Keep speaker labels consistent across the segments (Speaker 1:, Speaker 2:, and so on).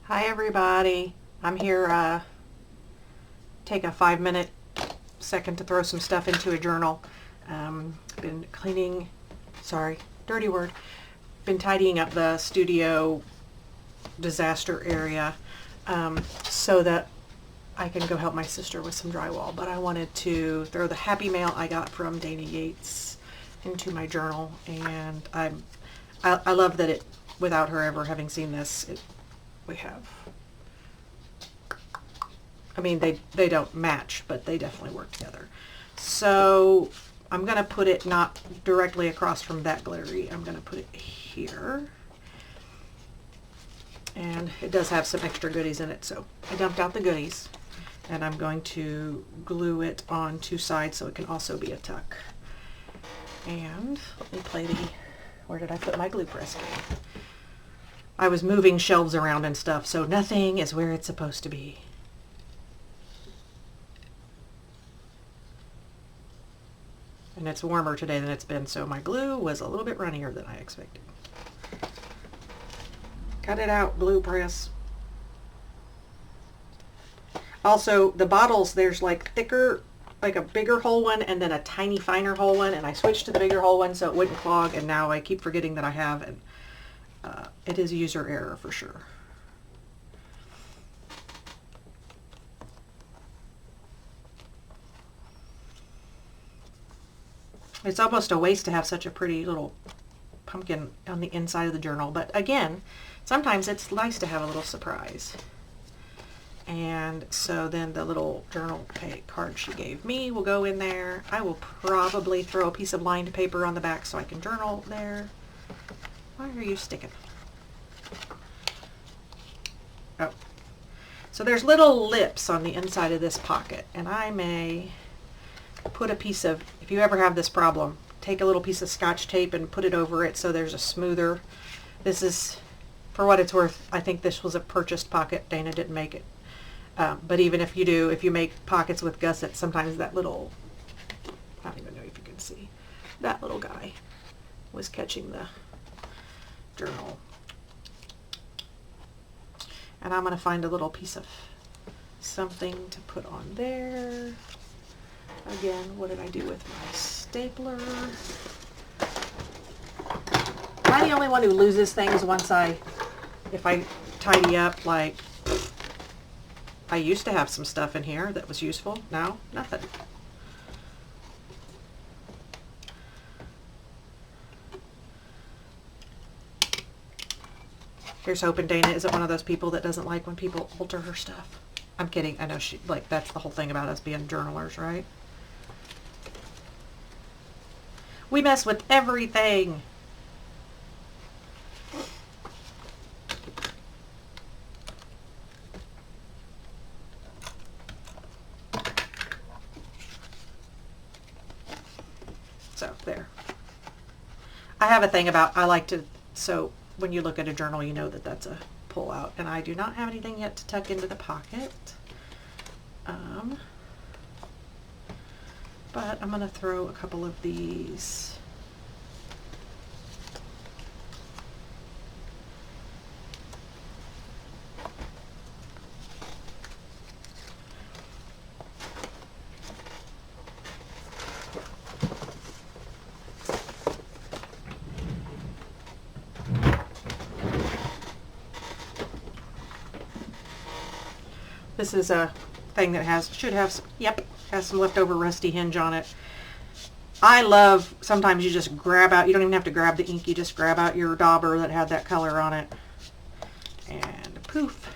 Speaker 1: Hi everybody. I'm here, take a 5-minute second to throw some stuff into a journal. Been cleaning, sorry, dirty word. Been tidying up the studio disaster area so that I can go help my sister with some drywall. But I wanted to throw the happy mail I got from Dana Yates into my journal, and I love that it, without her ever having seen this, we have, I mean, they don't match, but they definitely work together. So I'm going to put it not directly across from that glittery. I'm going to put it here. And it does have some extra goodies in it, so I dumped out the goodies. And I'm going to glue it on two sides so it can also be a tuck. And let me play the, where did I put my glue press game? I was moving shelves around and stuff, so nothing is where it's supposed to be. And it's warmer today than it's been, so my glue was a little bit runnier than I expected. Cut it out, glue press. Also, the bottles, there's like thicker, like a bigger hole one and then a tiny finer hole one, and I switched to the bigger hole one so it wouldn't clog, and now I keep forgetting that I have, and it is user error for sure. It's almost a waste to have such a pretty little pumpkin on the inside of the journal, but again, sometimes it's nice to have a little surprise. And so then the little journal card she gave me will go in there. I will probably throw a piece of lined paper on the back so I can journal there. Why are you sticking? Oh. So there's little lips on the inside of this pocket, and I may put a piece of, if you ever have this problem, take a little piece of Scotch tape and put it over it so there's a smoother. This is, for what it's worth, I think this was a purchased pocket. Dana didn't make it. But even if you do, if you make pockets with gussets, sometimes that little, I don't even know if you can see, that little guy was catching the journal. And I'm going to find a little piece of something to put on there. Again, what did I do with my stapler? Am I the only one who loses things once if I tidy up? Like, I used to have some stuff in here that was useful. Now, nothing. Here's hoping Dana isn't one of those people that doesn't like when people alter her stuff. I'm kidding. I know she, like, that's the whole thing about us being journalers, right? We mess with everything. So, there. I have a thing about, I like to, so when you look at a journal, you know that that's a pull out. And I do not have anything yet to tuck into the pocket. But I'm going to throw a couple of these. This is a thing that should have, has some leftover rusty hinge on it. I love, sometimes you just grab out, you don't even have to grab the ink, you just grab out your dauber that had that color on it, and poof.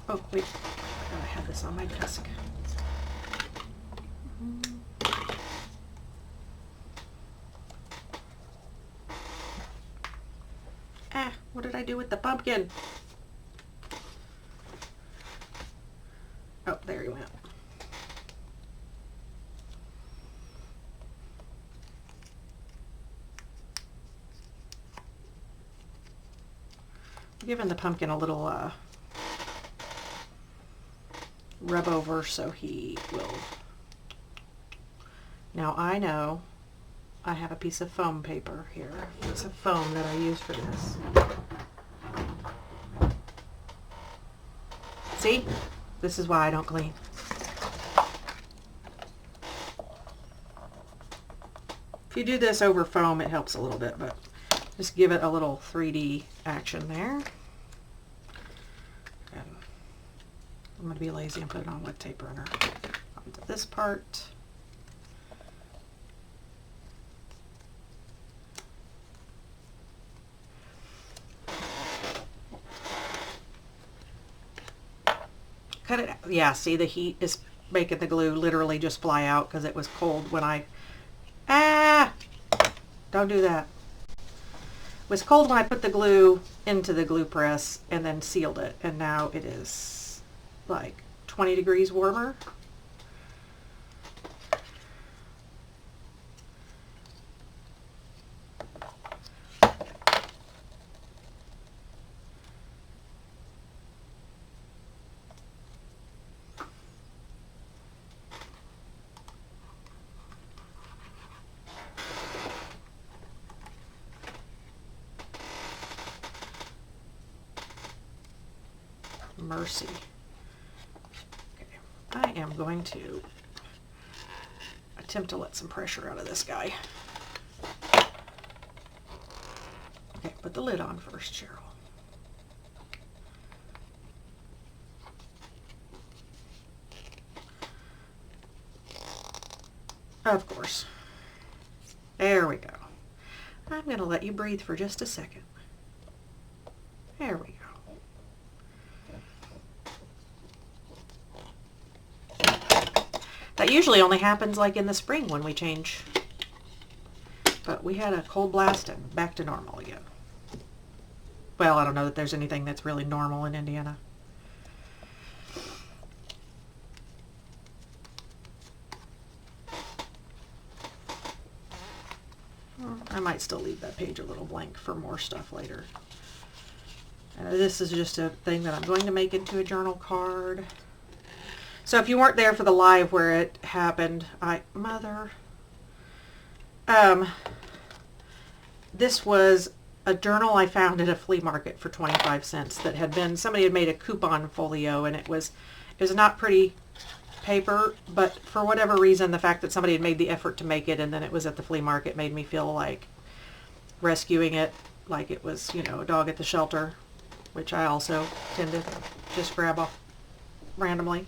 Speaker 1: Oh, wait, I thought I had this on my desk. What did I do with the pumpkin? Oh, there he went. giving the pumpkin a little rub over so he will. Now I know I have a piece of foam paper here. It's a foam that I use for this. See? This is why I don't clean. If you do this over foam, it helps a little bit, but just give it a little 3D action there. And I'm going to be lazy and put it on with tape runner. Onto this part. Cut it out. Yeah, see, the heat is making the glue literally just fly out because it was cold when I... Don't do that. It was cold when I put the glue into the glue press and then sealed it, and now it is like 20 degrees warmer. Mercy. Okay. I am going to attempt to let some pressure out of this guy. Okay, put the lid on first, Cheryl. Of course. There we go. I'm going to let you breathe for just a second. There we go. That usually only happens like in the spring when we change. But we had a cold blast and back to normal again. Well, I don't know that there's anything that's really normal in Indiana. I might still leave that page a little blank for more stuff later. This is just a thing that I'm going to make into a journal card. So if you weren't there for the live where it happened, this was a journal I found at a flea market for 25 cents that had been, somebody had made a coupon folio, and it was not pretty paper, but for whatever reason, the fact that somebody had made the effort to make it and then it was at the flea market made me feel like rescuing it, like it was, you know, a dog at the shelter, which I also tend to just grab off randomly.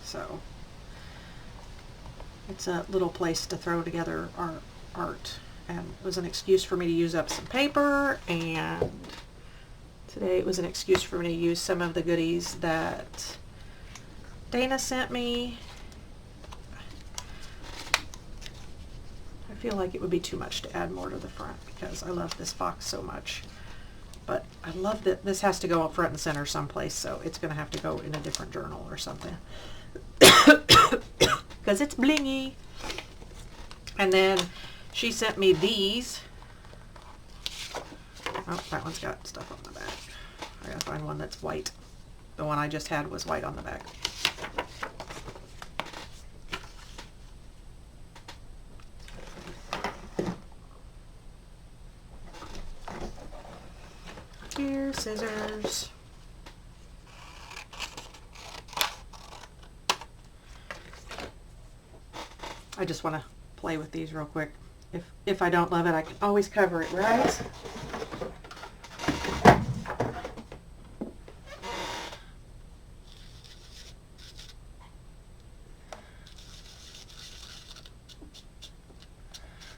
Speaker 1: So it's a little place to throw together our art, and it was an excuse for me to use up some paper, and today it was an excuse for me to use some of the goodies that Dana sent me. I feel like it would be too much to add more to the front because I love this box so much. But I love that this has to go up front and center someplace, so it's going to have to go in a different journal or something. Because it's blingy. And then she sent me these. Oh, that one's got stuff on the back. I gotta find one that's white. The one I just had was white on the back. Here, scissors. I just want to play with these real quick. If I don't love it, I can always cover it, right?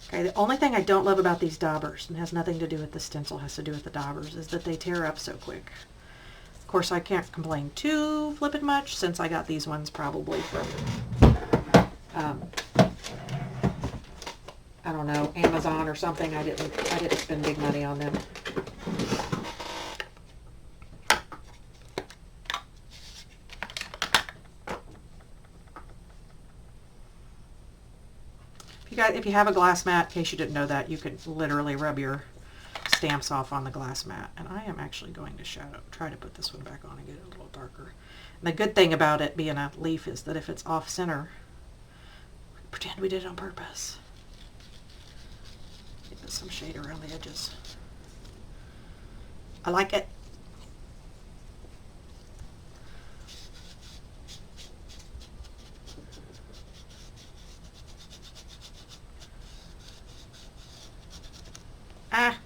Speaker 1: Okay, the only thing I don't love about these daubers, and has nothing to do with the stencil, has to do with the daubers, is that they tear up so quick. Of course, I can't complain too flippin' much since I got these ones probably from, I don't know, Amazon or something. I didn't spend big money on them. If you have a glass mat, in case you didn't know that, you can literally rub your stamps off on the glass mat. And I am actually going to try to put this one back on and get it a little darker. And the good thing about it being a leaf is that if it's off center, pretend we did it on purpose. Give it some shade around the edges. I like it. Ah.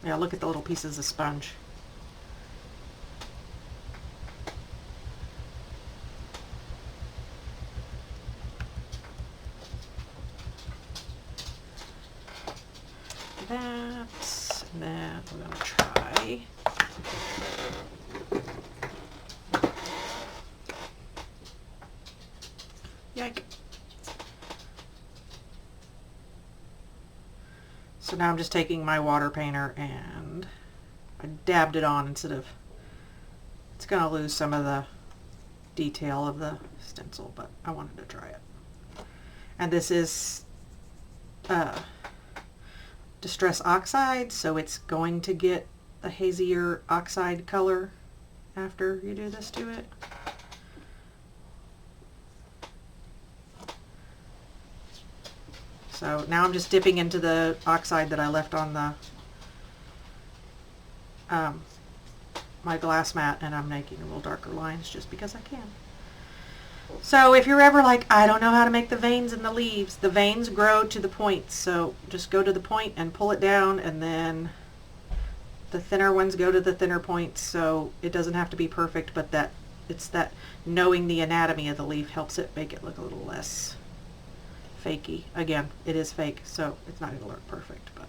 Speaker 1: Yeah, look at the little pieces of sponge. And then we're going to try yike. So now I'm just taking my water painter and I dabbed it on instead of, it's going to lose some of the detail of the stencil, but I wanted to try it. And this is Distress Oxide, so it's going to get a hazier oxide color after you do this to it. So now I'm just dipping into the oxide that I left on the my glass mat, and I'm making a little darker lines just because I can. So if you're ever like, I don't know how to make the veins in the leaves, the veins grow to the points, so just go to the point and pull it down, and then the thinner ones go to the thinner points, so it doesn't have to be perfect, but it's that knowing the anatomy of the leaf helps it make it look a little less fakey. Again, it is fake, so it's not going to look perfect, but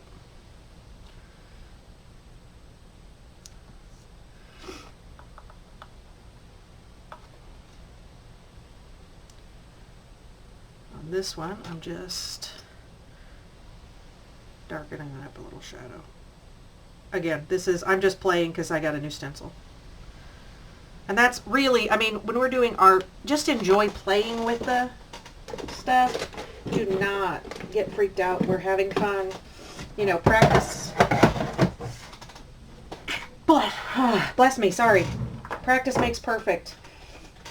Speaker 1: on this one I'm just darkening up a little shadow. Again, I'm just playing because I got a new stencil. And that's really, I mean, when we're doing art, just enjoy playing with the stuff. Do not get freaked out. We're having fun. You know, practice. Bless me, sorry. Practice makes perfect.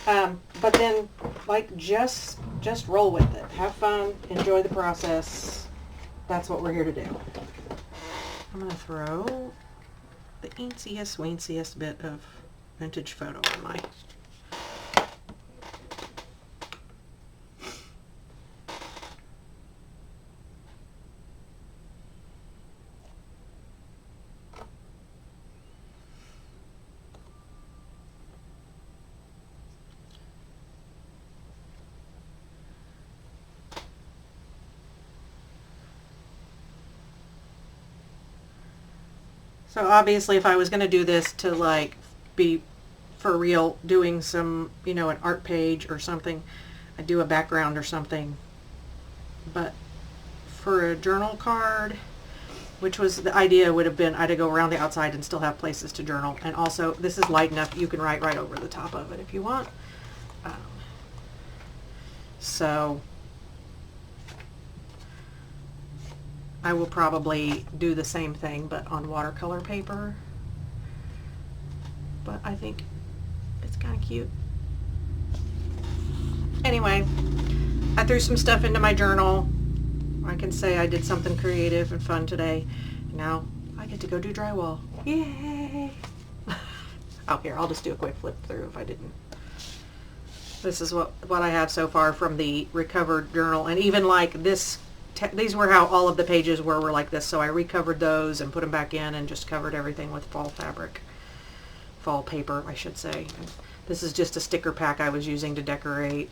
Speaker 1: But then, like, just roll with it. Have fun. Enjoy the process. That's what we're here to do. I'm going to throw the eenciest bit of vintage photo on my So obviously if I was going to do this to like be for real doing some, you know, an art page or something, I'd do a background or something. But for a journal card, which was the idea would have been I'd go around the outside and still have places to journal. And also this is light enough you can write right over the top of it if you want. So I will probably do the same thing but on watercolor paper. But I think it's kind of cute. Anyway, I threw some stuff into my journal. I can say I did something creative and fun today. Now I get to go do drywall. Yay! Oh, here, I'll just do a quick flip through if I didn't. This is what I have so far from the recovered journal. And even like this, these were how all of the pages were like this. So I recovered those and put them back in and just covered everything with fall fabric. Fall paper, I should say. And this is just a sticker pack I was using to decorate.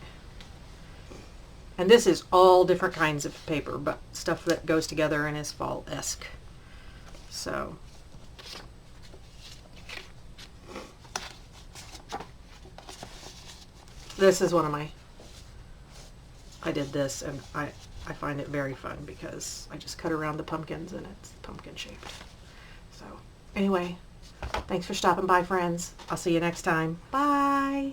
Speaker 1: And this is all different kinds of paper, but stuff that goes together and is fall-esque. So this is one of my, I did this and I find it very fun because I just cut around the pumpkins and it's pumpkin shaped. So anyway, thanks for stopping by, friends. I'll see you next time. Bye.